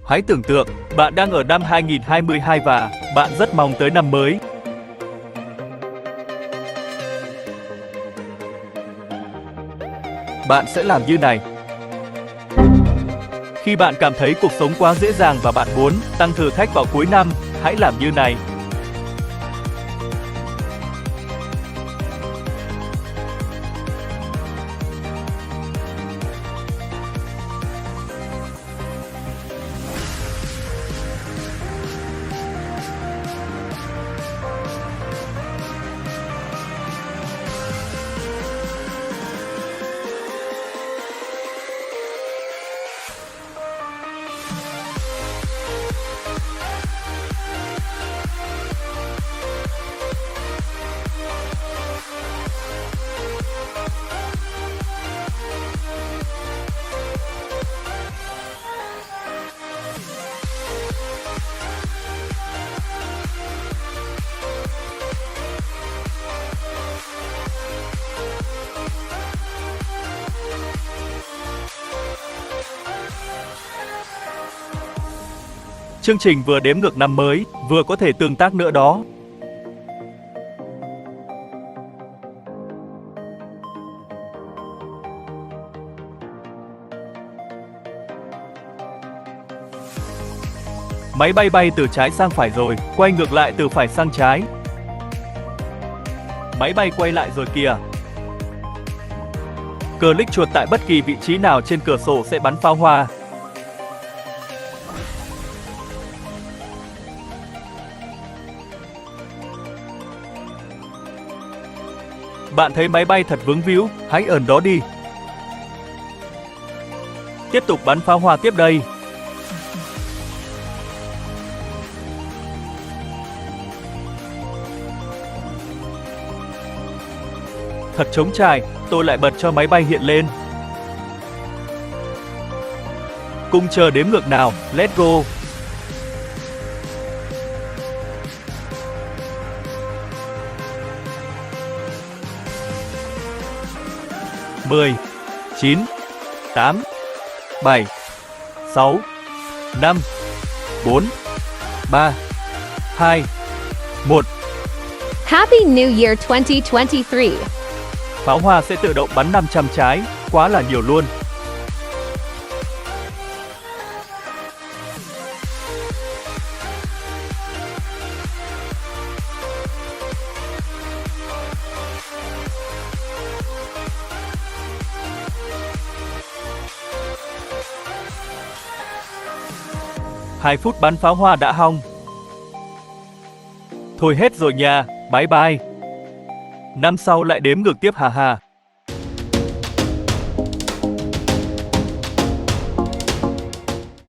Hãy tưởng tượng, bạn đang ở năm 2022 và bạn rất mong tới năm mới. Bạn sẽ làm như này. Khi bạn cảm thấy cuộc sống quá dễ dàng và bạn muốn tăng thử thách vào cuối năm, hãy làm như này. Chương trình vừa đếm ngược năm mới, vừa có thể tương tác nữa đó. Máy bay bay từ trái sang phải rồi, quay ngược lại từ phải sang trái. Máy bay quay lại rồi kìa. Click chuột tại bất kỳ vị trí nào trên cửa sổ sẽ bắn pháo hoa. Bạn thấy máy bay thật vướng víu, hãy ẩn đó đi. Tiếp tục bắn pháo hoa tiếp đây. Thật trống trải, tôi lại bật cho máy bay hiện lên. Cùng chờ đếm ngược nào, let's go. Mười, 9, 8, 7, 6, 5, 4, 3, 2, 1. Happy New Year 2023! Pháo hoa sẽ tự động bắn 500 trái, quá là nhiều luôn. Hai phút bắn pháo hoa đã hong. Thôi hết rồi nha, bye bye. Năm sau lại đếm ngược tiếp hà hà.